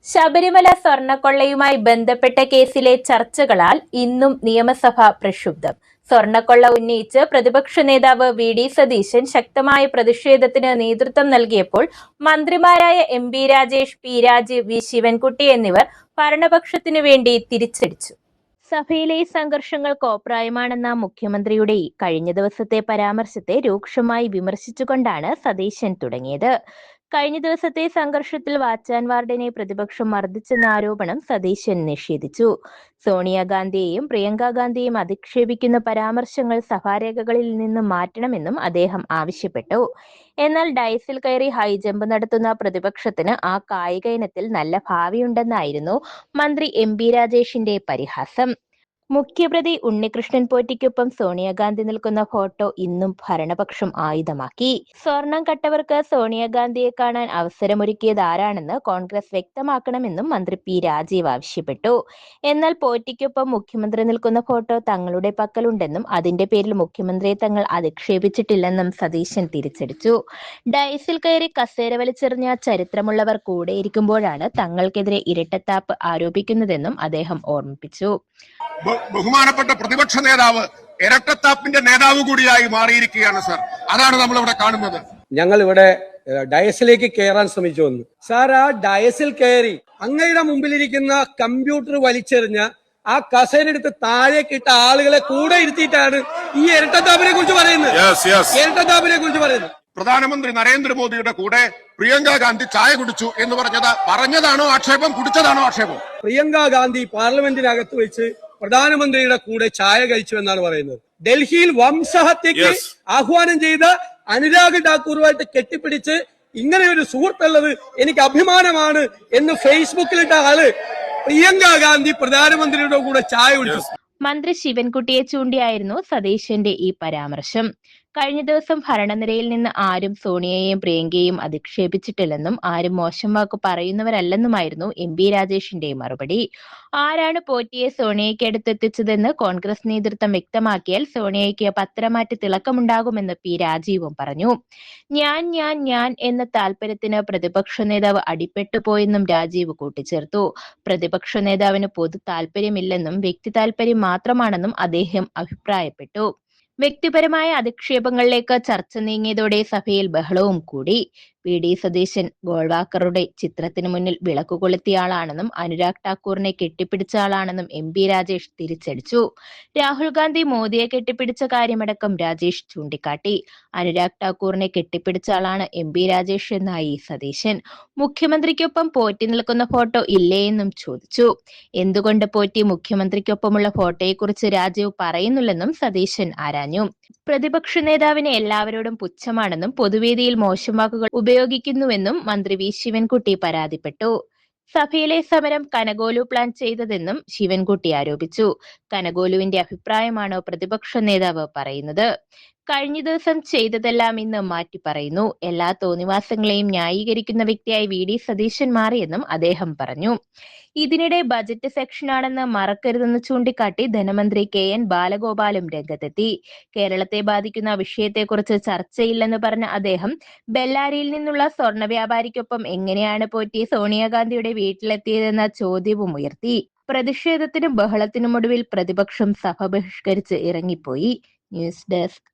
ശബരിമല സ്വർണ്ണക്കൊള്ളയുമായി ബന്ധപ്പെട്ട കേസിലെ ചർച്ചകളാൽ ഇന്നും നിയമസഭ പ്രക്ഷുബ്ധം. സ്വർണ്ണക്കൊള്ള ഉന്നയിച്ച് പ്രതിപക്ഷ നേതാവ് വി.ഡി. സതീശൻ ശക്തമായ പ്രതിഷേധത്തിന് നേതൃത്വം നൽകിയപ്പോൾ മന്ത്രിമാരായ എം.ബി. രാജേഷ്, പി. രാജീവ്, വി. ശിവൻകുട്ടി എന്നിവർ ഭരണപക്ഷത്തിനു വേണ്ടി തിരിച്ചടിച്ചു. സഭയിലെ സംഘർഷങ്ങൾ കോപ്രായമാണെന്ന മുഖ്യമന്ത്രിയുടെ കഴിഞ്ഞ ദിവസത്തെ പരാമർശത്തെ രൂക്ഷമായി വിമർശിച്ചുകൊണ്ടാണ് സതീശൻ തുടങ്ങിയത്. കഴിഞ്ഞ ദിവസത്തെ സംഘർഷത്തിൽ വാച്ചാൻ വാർഡിനെ പ്രതിപക്ഷം മർദ്ദിച്ചെന്ന ആരോപണം സതീശൻ നിഷേധിച്ചു. സോണിയാഗാന്ധിയെയും പ്രിയങ്ക ഗാന്ധിയെയും അധിക്ഷേപിക്കുന്ന പരാമർശങ്ങൾ സഭാരേഖകളിൽ നിന്ന് മാറ്റണമെന്നും അദ്ദേഹം ആവശ്യപ്പെട്ടു. എന്നാൽ ഡയസിൽ കയറി ഹൈജമ്പ് നടത്തുന്ന പ്രതിപക്ഷത്തിന് ആ കായിക ഇനത്തിൽ നല്ല ഭാവിയുണ്ടെന്നായിരുന്നു മന്ത്രി എം.ബി. രാജേഷിന്റെ പരിഹാസം. മുഖ്യപ്രതി ഉണ്ണികൃഷ്ണൻ പോറ്റിക്കൊപ്പം സോണിയാഗാന്ധി നിൽക്കുന്ന ഫോട്ടോ ഇന്നും ഭരണപക്ഷം ആയുധമാക്കി. സ്വർണം കട്ടവർക്ക് സോണിയാഗാന്ധിയെ കാണാൻ അവസരമൊരുക്കിയത് ആരാണെന്ന് കോൺഗ്രസ് വ്യക്തമാക്കണമെന്നും മന്ത്രി പി. രാജീവ് ആവശ്യപ്പെട്ടു. എന്നാൽ പോറ്റിക്കൊപ്പം മുഖ്യമന്ത്രി നിൽക്കുന്ന ഫോട്ടോ തങ്ങളുടെ പക്കലുണ്ടെന്നും അതിന്റെ പേരിൽ മുഖ്യമന്ത്രിയെ തങ്ങൾ അധിക്ഷേപിച്ചിട്ടില്ലെന്നും സതീശൻ തിരിച്ചടിച്ചു. ഡയസിൽ കയറി കസേര വലിച്ചെറിഞ്ഞ ചരിത്രമുള്ളവർ കൂടെയിരിക്കുമ്പോഴാണ് തങ്ങൾക്കെതിരെ ഇരട്ടത്താപ്പ് ആരോപിക്കുന്നതെന്നും അദ്ദേഹം ഓർമ്മിപ്പിച്ചു. ബഹുമാനപ്പെട്ട പ്രതിപക്ഷ നേതാവ് ഇരട്ടത്താപ്പിന്റെ നേതാവ് കൂടിയായി മാറിയിരിക്കുകയാണ് സർ. അതാണ് നമ്മൾ ഇവിടെ കാണുന്നത്. ഞങ്ങൾ ഇവിടെ ഡയസിലേക്ക് കയറാൻ ശ്രമിച്ചു വന്നു സാർ. ആ ഡയസിൽ കയറി അങ്ങയുടെ മുമ്പിലിരിക്കുന്ന കമ്പ്യൂട്ടർ വലിച്ചെറിഞ്ഞ ആ കസേരയെടുത്ത് താഴേക്കിട്ട ആളുകളെ കൂടെ ഇരുത്തിയിട്ടാണ് ഈ ഇരട്ടത്താപ്പിനെ കുറിച്ച് പറയുന്നത്. പ്രധാനമന്ത്രി നരേന്ദ്രമോദിയുടെ കൂടെ പ്രിയങ്ക ഗാന്ധി ചായ കുടിച്ചു എന്ന് പറഞ്ഞതാണോ ആക്ഷേപം, കുടിച്ചതാണോ ആക്ഷേപം? പ്രിയങ്ക ഗാന്ധി പാർലമെന്റിനകത്ത് വെച്ച് പ്രധാനമന്ത്രിയുടെ കൂടെ ചായ കഴിച്ചു എന്നാണ് പറയുന്നത്. ഡൽഹിയിൽ വംശഹത്യക്ക് ആഹ്വാനം ചെയ്ത അനുരാഗ് ഠാക്കൂറുമായിട്ട് കെട്ടിപ്പിടിച്ച് ഇങ്ങനെ ഒരു സുഹൃത്തുള്ളത് എനിക്ക് അഭിമാനമാണ് എന്ന് ഫേസ്ബുക്കിലിട്ട ആള് പ്രിയങ്ക ഗാന്ധി പ്രധാനമന്ത്രിയുടെ കൂടെ ചായ കുടിച്ചു. മന്ത്രി ശിവൻകുട്ടിയെ ചൂണ്ടിയായിരുന്നു സതീശന്റെ ഈ പരാമർശം. കഴിഞ്ഞ ദിവസം ഭരണനിരയിൽ നിന്ന് ആരും സോണിയയെയും പ്രിയങ്കയെയും അധിക്ഷേപിച്ചിട്ടില്ലെന്നും ആരും മോശം വാക്ക് പറയുന്നവരല്ലെന്നുമായിരുന്നു എം.ബി. രാജേഷിന്റെ മറുപടി. ആരാണ് പോറ്റിയെ സോണിയയ്ക്ക് അടുത്തെത്തിച്ചതെന്ന് കോൺഗ്രസ് നേതൃത്വം വ്യക്തമാക്കിയാൽ സോണിയയ്ക്ക് പത്രമാറ്റി തിളക്കമുണ്ടാകുമെന്ന് പി. രാജീവും പറഞ്ഞു. ഞാൻ എന്ന താല്പര്യത്തിന് പ്രതിപക്ഷ നേതാവ് അടിപ്പെട്ടുപോയെന്നും രാജീവ് കൂട്ടിച്ചേർത്തു. പ്രതിപക്ഷ നേതാവിന് പൊതു താല്പര്യമില്ലെന്നും വ്യക്തി താല്പര്യം മാത്രമാണെന്നും അദ്ദേഹം അഭിപ്രായപ്പെട്ടു. വ്യക്തിപരമായ അധിക്ഷേപങ്ങളിലേക്ക് ചർച്ച നീങ്ങിയതോടെ സഭയിൽ ബഹളവും കൂടി. വി.ഡി. സതീശൻ ഗോൾവാക്കറുടെ ചിത്രത്തിന് മുന്നിൽ വിളക്ക് കൊളുത്തിയ ആളാണെന്നും അനുരാഗ് ഠാക്കൂറിനെ കെട്ടിപ്പിടിച്ച ആളാണെന്നും എം.ബി. രാജേഷ് തിരിച്ചടിച്ചു. രാഹുൽ ഗാന്ധി മോദിയെ കെട്ടിപ്പിടിച്ച കാര്യമടക്കം രാജേഷ് ചൂണ്ടിക്കാട്ടി. അനുരാഗ് ഠാക്കൂറിനെ കെട്ടിപ്പിടിച്ച ആളാണ് എം.ബി. രാജേഷ് എന്നായി സതീശൻ. മുഖ്യമന്ത്രിക്കൊപ്പം പോറ്റി നിൽക്കുന്ന ഫോട്ടോ ഇല്ലേ എന്നും ചോദിച്ചു. എന്തുകൊണ്ട് പോറ്റി മുഖ്യമന്ത്രിക്കൊപ്പമുള്ള ഫോട്ടോയെക്കുറിച്ച് രാജീവ് പറയുന്നില്ലെന്നും സതീശൻ ആരാഞ്ഞു. പ്രതിപക്ഷ നേതാവിന് എല്ലാവരോടും പുച്ഛമാണെന്നും പൊതുവേദിയിൽ മോശം വാക്കുകൾ ഉപയോഗിക്കുന്നുവെന്നും മന്ത്രി വി. ശിവൻകുട്ടി പരാതിപ്പെട്ടു. സഭയിലെ സമരം കനകോലു പ്ലാൻ ചെയ്തതെന്നും ശിവൻകുട്ടി ആരോപിച്ചു. കനകോലുവിന്റെ അഭിപ്രായമാണോ പ്രതിപക്ഷ നേതാവ് പറയുന്നത്? കഴിഞ്ഞ ദിവസം ചെയ്തതെല്ലാം ഇന്ന് മാറ്റി പറയുന്നു. എല്ലാ തോന്നിവാസങ്ങളെയും ന്യായീകരിക്കുന്ന വ്യക്തിയായി വി.ഡി. സതീശൻ മാറിയെന്നും അദ്ദേഹം പറഞ്ഞു. ഇതിനിടെ ബജറ്റ് സെക്ഷനാണെന്ന് മറക്കരുതെന്ന് ചൂണ്ടിക്കാട്ടി ധനമന്ത്രി കെ.എൻ. ബാലഗോപാലും രംഗത്തെത്തി. കേരളത്തെ ബാധിക്കുന്ന വിഷയത്തെക്കുറിച്ച് ചർച്ചയില്ലെന്ന് പറഞ്ഞ അദ്ദേഹം ബെല്ലാരിയിൽ നിന്നുള്ള സ്വർണ്ണ വ്യാപാരിക്കൊപ്പം എങ്ങനെയാണ് പോറ്റി സോണിയാഗാന്ധിയുടെ വീട്ടിലെത്തിയതെന്ന ചോദ്യവും ഉയർത്തി. പ്രതിഷേധത്തിനും ബഹളത്തിനുമൊടുവിൽ പ്രതിപക്ഷം സഭ ബഹിഷ്കരിച്ച് ഇറങ്ങിപ്പോയി. News desk.